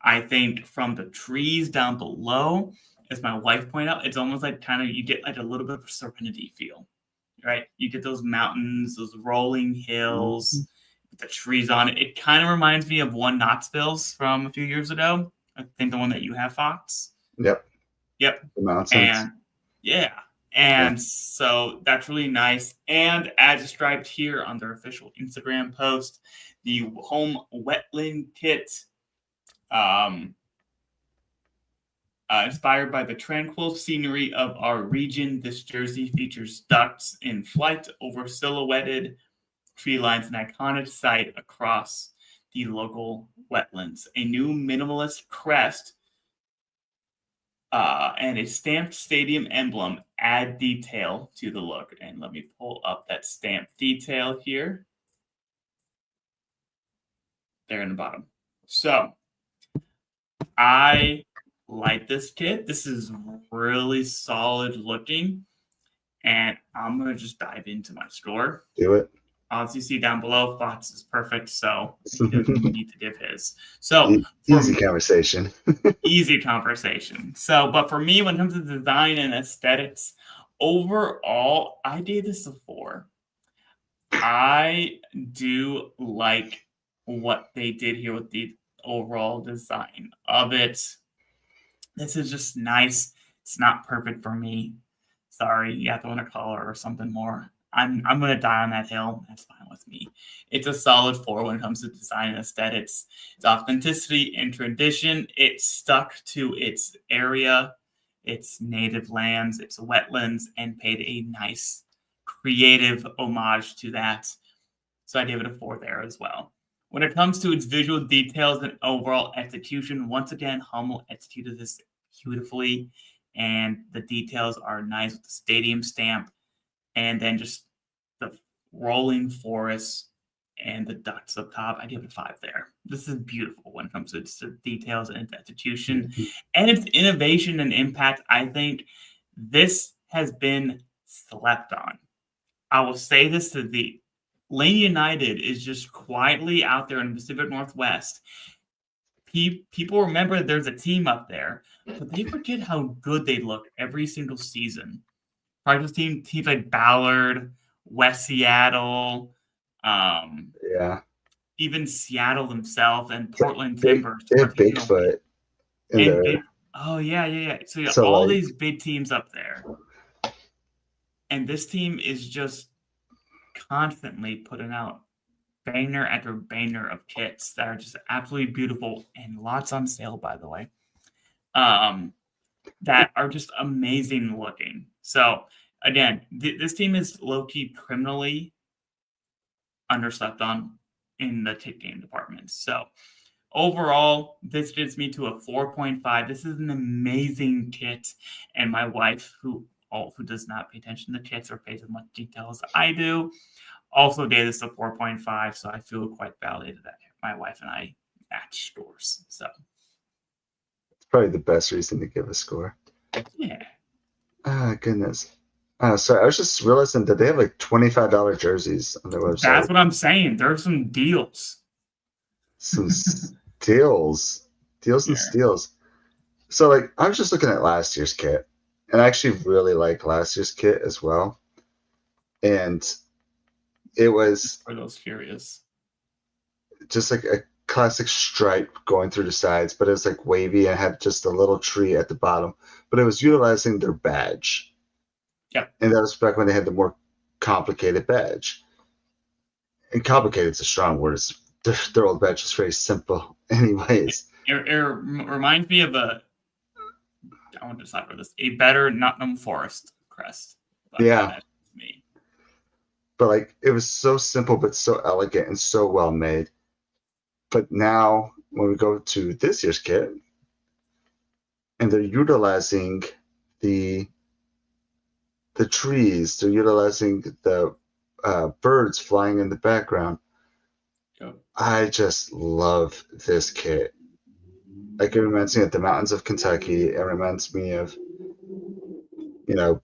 I think from the trees down below, as my wife pointed out, it's almost like kind of you get like a little bit of a Serenity feel, right? You get those mountains, those rolling hills, with the trees on it. It kind of reminds me of one Knoxville's from a few years ago. I think the one that you have, Fox. Yep. The mountains. And so that's really nice. And as described here on their official Instagram post, the home wetland kit, inspired by the tranquil scenery of our region, this jersey features ducks in flight over silhouetted tree lines, an iconic sight across the local wetlands. A new minimalist crest and a stamped stadium emblem add detail to the look. And let me pull up that stamped detail here. There in the bottom. So I like this kit. This is really solid looking. And I'm going to just dive into my store. Do it. As you see down below, Fox is perfect, so he doesn't need to give his. So easy conversation. Easy conversation. So, but for me, when it comes to design and aesthetics, overall, I gave this a 4. I do like what they did here with the overall design of it. This is just nice. It's not perfect for me. Sorry, you have to want a color or something more. I'm going to die on that hill. That's fine with me. It's a solid 4 when it comes to design and aesthetics. Its authenticity and tradition. It stuck to its area, its native lands, its wetlands, and paid a nice creative homage to that. So I gave it a 4 there as well. When it comes to its visual details and overall execution, once again, Hummel executed this beautifully, and the details are nice with the stadium stamp, and then just the rolling forests and the ducks up top. I give it a 5 there. This is beautiful when it comes to its details and its execution and its innovation and impact. I think this has been slept on. I will say this to the Lane United is just quietly out there in the Pacific Northwest. People remember there's a team up there, but they forget how good they look every single season. Practice teams like Ballard, West Seattle, even Seattle themselves and Portland Timbers. They have Bigfoot. in And there. oh yeah. So you got So all like, these big teams up there, and this team is just constantly putting out banger after banger of kits that are just absolutely beautiful and lots on sale, by the way. That are just amazing looking. So again, this team is low key criminally underslept on in the kit game department. So overall, this gets me to a 4.5. This is an amazing kit, and my wife, who does not pay attention to kits or pays as much detail as I do, also gave this a 4.5. So I feel quite validated that my wife and I match scores. So it's probably the best reason to give a score. yeah, Ah, goodness. Sorry, I was just realizing that they have like $25 jerseys on their website. that's what I'm saying. There's some deals. Some steals, deals and Yeah. steals. So like, I was just looking at last year's kit, and I actually really like last year's kit as well. And it was For those curious. just like a classic stripe going through the sides, but it was like wavy and had just a little tree at the bottom. But it was utilizing their badge. Yep. And that was back when they had the more complicated badge. And complicated is a strong word. Their old badge was very simple, anyways. It reminds me of I want to decipher this, a better Nottingham Forest crest. But Yeah. that's me. But like, it was so simple, but so elegant and so well made. But now, when we go to this year's kit, and they're utilizing the trees, they're utilizing the birds flying in the background. Yep. I just love this kit. Like, it reminds me of the mountains of Kentucky. It reminds me of,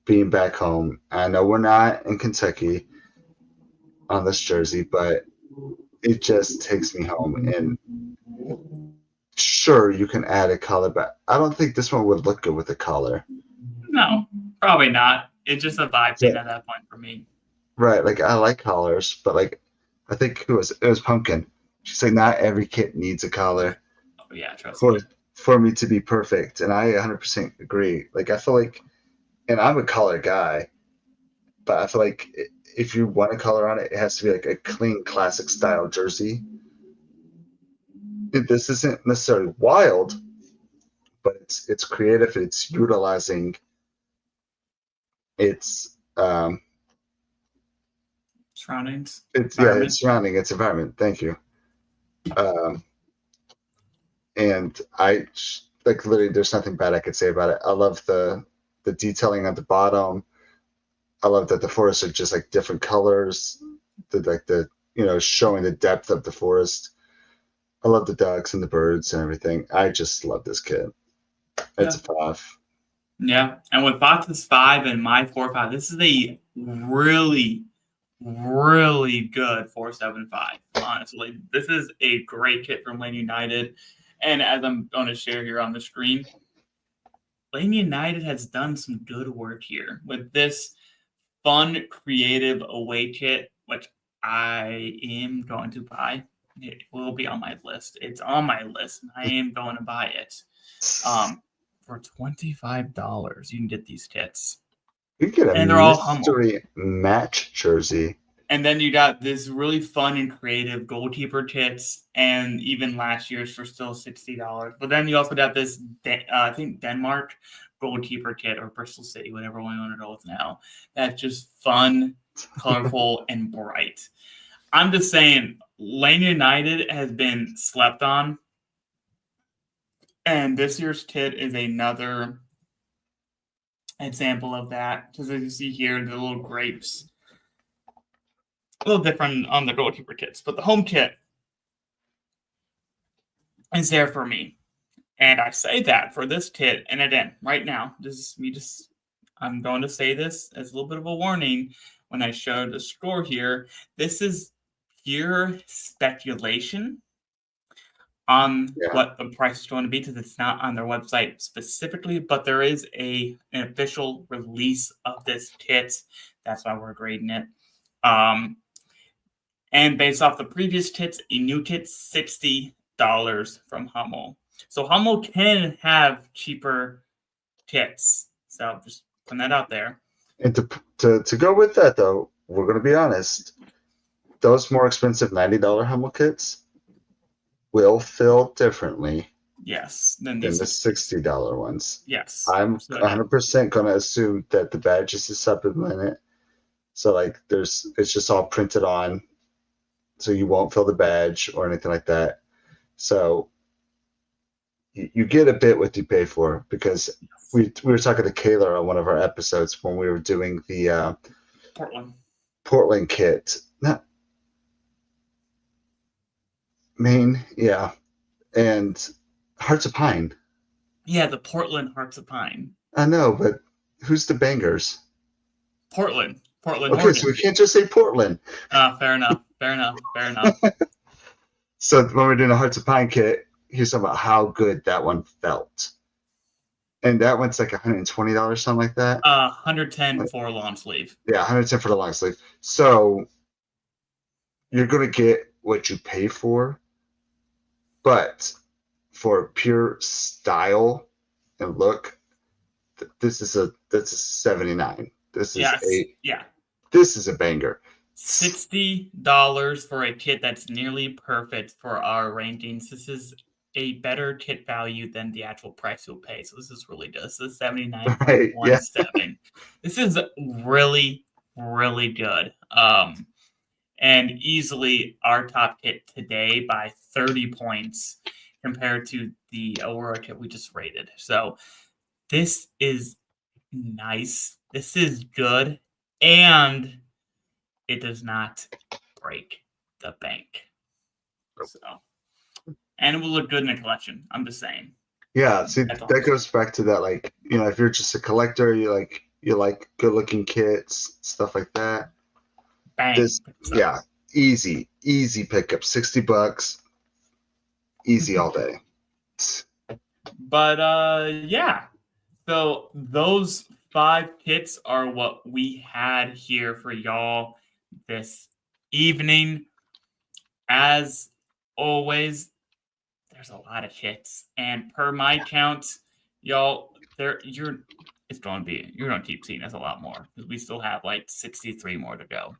being back home. I know we're not in Kentucky on this jersey, but it just takes me home. And sure, you can add a color, but I don't think this one would look good with a color. No, probably not. It's just a vibe thing Yeah. at that point for me. Right, like I like collars, but like I think it was Pumpkin. She's like, not every kit needs a collar Oh yeah, trust for me. for me to be perfect, and I 100% agree. Like I feel like, and I'm a color guy, but I feel like if you want a color on it, it has to be like a clean, classic style jersey. This isn't necessarily wild, but it's creative. It's utilizing its Surroundings. it's Environment. it's surrounding its environment. Thank you. And I like literally, there's nothing bad I could say about it. I love the detailing at the bottom. I love that the forests are just like different colors. The showing the depth of the forest. I love the ducks and the birds and everything. I just love this kit. It's a 5. Yeah, and with Fox's 5 and my 4.5, this is a really, really good 4.75. Honestly, this is a great kit from Lane United, and as I'm going to share here on the screen, Lane United has done some good work here with this fun, creative away kit, which I am going to buy. It will be on my list. It's on my list, and I am going to buy it. For $25, you can get these kits. You get a And they're all Hummel. mystery match jersey. And then you got this really fun and creative goalkeeper kits, and even last year's for still $60. But then you also got this, I think Denmark goalkeeper kit, or Bristol City, whatever one you want to go with now. That's just fun, colorful, and bright. I'm just saying, Lane United has been slept on, and this year's kit is another example of that. Because as you see here, the little grapes. A little different on the goalkeeper kits, but the home kit is there for me. And I say that for this kit, and again, right now, this is me I'm going to say this as a little bit of a warning when I show the score here. This is pure speculation on what the price is going to be, because it's not on their website specifically, but there is an official release of this kit. That's why we're grading it. And based off the previous kits, a new kit, $60 from Hummel. So Hummel can have cheaper kits. So just putting that out there. And to go with that though, we're gonna be honest. Those more expensive $90 Hummel kits will feel differently Yes. than the $60 ones. Yes. I'm 100% gonna assume that the badge is a supplement. So like it's just all printed on, so you won't feel the badge or anything like that. So you get a bit what you pay for, because we were talking to Kayla on one of our episodes when we were doing the Portland kit. Not Maine, yeah. And Hearts of Pine. Yeah, the Portland Hearts of Pine. I know, but who's the bangers? Portland, Okay, Oregon. so we can't just say Portland. Fair enough. So when we're doing a Hearts of Pine kit, he's talking about how good that one felt. And that one's like $120, something like that. 110 for long sleeve. Yeah, 110 for the long sleeve. So you're going to get what you pay for, but for pure style and look, this is a 79. This is This is a banger. $60 for a kit that's nearly perfect for our rankings. This is a better kit value than the actual price you'll pay. So this is really good. This is 79.17. Right, yeah. This is really, really good. And easily our top kit today by 30 points compared to the Aurora kit we just rated. So this is nice. This is good. And it does not break the bank. So, and it will look good in a collection. I'm just saying. Yeah, see, that goes back to that, like, if you're just a collector, you like good looking kits, stuff like that. Bang. Yeah, easy pickup, $60, easy all day. But yeah, so those 5 kits are what we had here for y'all this evening. As always, there's a lot of kits, and per my count, y'all, you're going to keep seeing us a lot more, because we still have like 63 more to go,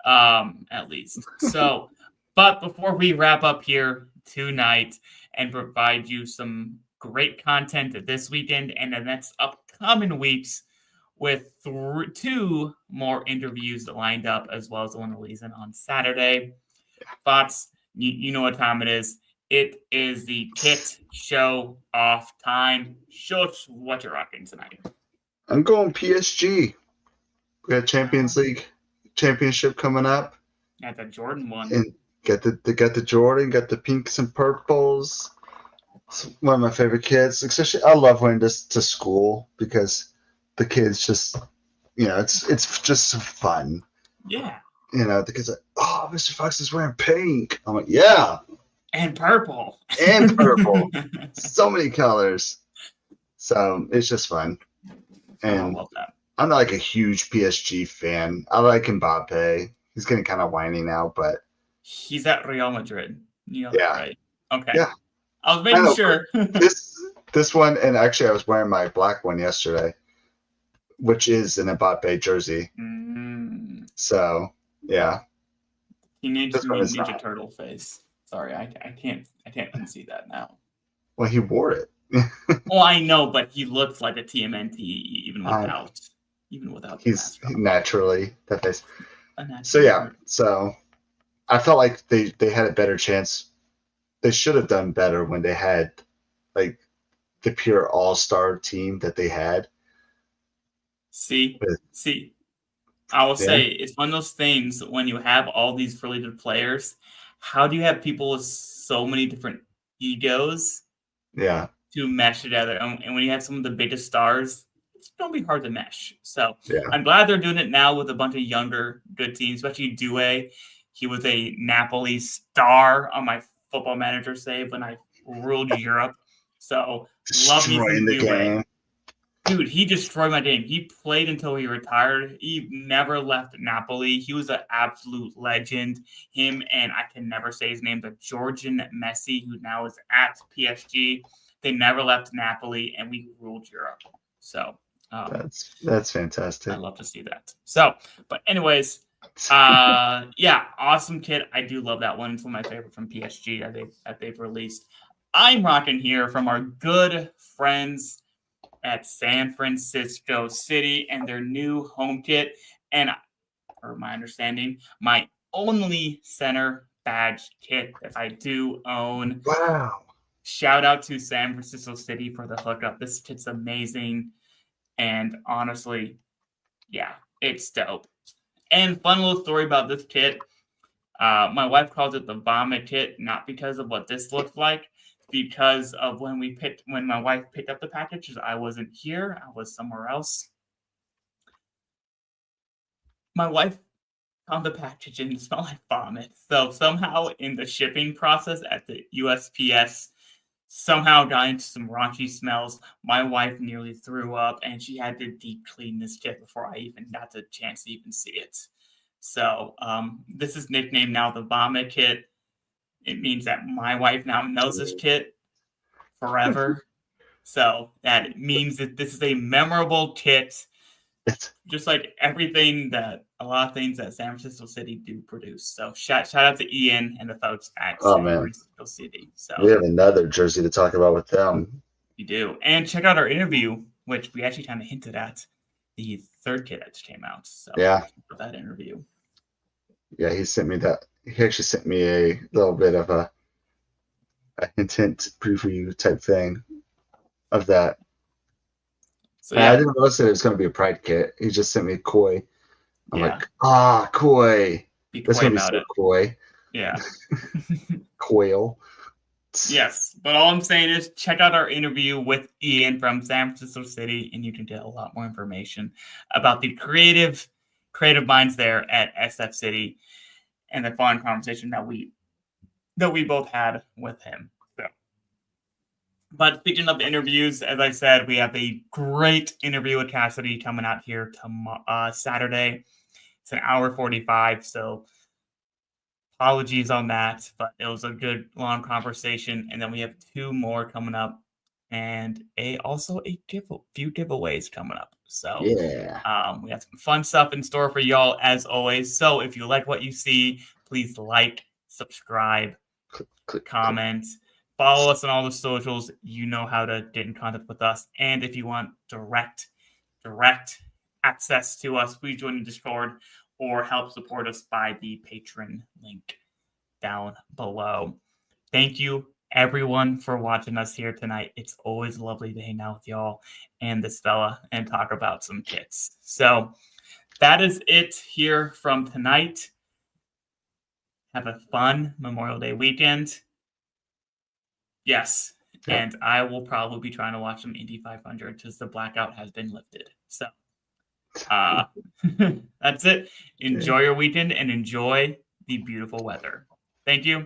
at least. So, but before we wrap up here tonight and provide you some great content this weekend and the next upcoming weeks, with 2 more interviews lined up, as well as the one releasing on Saturday. Thoughts, you know what time it is. It is the Kit Show off time. Show us what you're rocking tonight. I'm going PSG. We got Champions League championship coming up. Got the Jordan one. And got the Jordan, got the pinks and purples. It's one of my favorite kits. Especially, I love wearing this to school because the kids just, it's just fun. Yeah. The kids are like, oh, Mr. Fox is wearing pink. I'm like, yeah. And purple. So many colors. So it's just fun. And I love that. I'm not like a huge PSG fan. I like Mbappe. He's getting kind of whiny now, but he's at Real Madrid. Yeah. Right. Okay. Yeah. I was making sure. this one, and actually I was wearing my black one yesterday, which is an Mbappe jersey. So yeah. Teenage Ninja Turtle face. Sorry, I can't unsee that now. Well, he wore it. Well, I know, but he looks like a TMNT even without the he's naturally that face. So yeah, so I felt like they had a better chance. They should have done better when they had like the pure all-star team that they had. See, I will say it's one of those things when you have all these really good players. How do you have people with so many different egos? Yeah. To mesh together, and when you have some of the biggest stars, it's gonna be hard to mesh. So yeah. I'm glad they're doing it now with a bunch of younger, good teams, especially Due. He was a Napoli star on my Football Manager save when I ruled Europe. So love me some Due. Dude, he destroyed my game. He played until he retired. He never left Napoli. He was an absolute legend. Him and I can never say his name, but Georgian Messi, who now is at PSG. They never left Napoli, and we ruled Europe. So that's fantastic. I love to see that. So, but anyways, yeah, awesome kit. I do love that one. It's one of my favorite from PSG that they've released. I'm rocking here from our good friends at San Francisco City and their new home kit. And, for my understanding, my only center badge kit that I do own. Wow. Shout out to San Francisco City for the hookup. This kit's amazing. And honestly, yeah, it's dope. And fun little story about this kit. My wife calls it the vomit kit, not because of what this looks like, because of when my wife picked up the packages. I wasn't here. I was somewhere else. My wife found the package and it smelled like vomit. So somehow in the shipping process at the USPS, somehow got into some raunchy smells. My wife nearly threw up and she had to deep clean this kit before I even got the chance to even see it. So this is nicknamed now the vomit kit. It means that my wife now knows this kit forever. So that means that this is a memorable kit, just like a lot of things that San Francisco City do produce. So shout out to Ian and the folks at San Francisco City. So we have another jersey to talk about with them. We do. And check out our interview, which we actually kind of hinted at, the third kit that just came out. So yeah, for that interview. Yeah, he sent me that. He actually sent me a little bit of a intent preview type thing of that. So yeah. I didn't notice that it was going to be a Pride kit. He just sent me Koi. I'm like, Koi. That's going to be so Koi. Yeah. Coil. Yes, but all I'm saying is check out our interview with Ian from San Francisco City, and you can get a lot more information about the creative minds there at SF City and the fun conversation that we both had with him. So, but speaking of interviews, as I said, we have a great interview with Cassidy coming out here Saturday. It's an hour 45, so apologies on that, but it was a good long conversation. And then we have 2 more coming up, and also a few giveaways coming up. So yeah, we have some fun stuff in store for y'all as always. So if you like what you see, please like, subscribe, comment, follow us on all the socials. You know how to get in contact with us. And if you want direct access to us, please join the Discord or help support us by the Patreon link down below. Thank you, everyone, for watching us here tonight. It's always lovely to hang out with y'all and this fella and talk about some kits. So that is it here from tonight. Have a fun Memorial Day weekend. Yes, and I will probably be trying to watch some Indy 500 because the blackout has been lifted. So that's it. Enjoy your weekend and enjoy the beautiful weather. Thank you.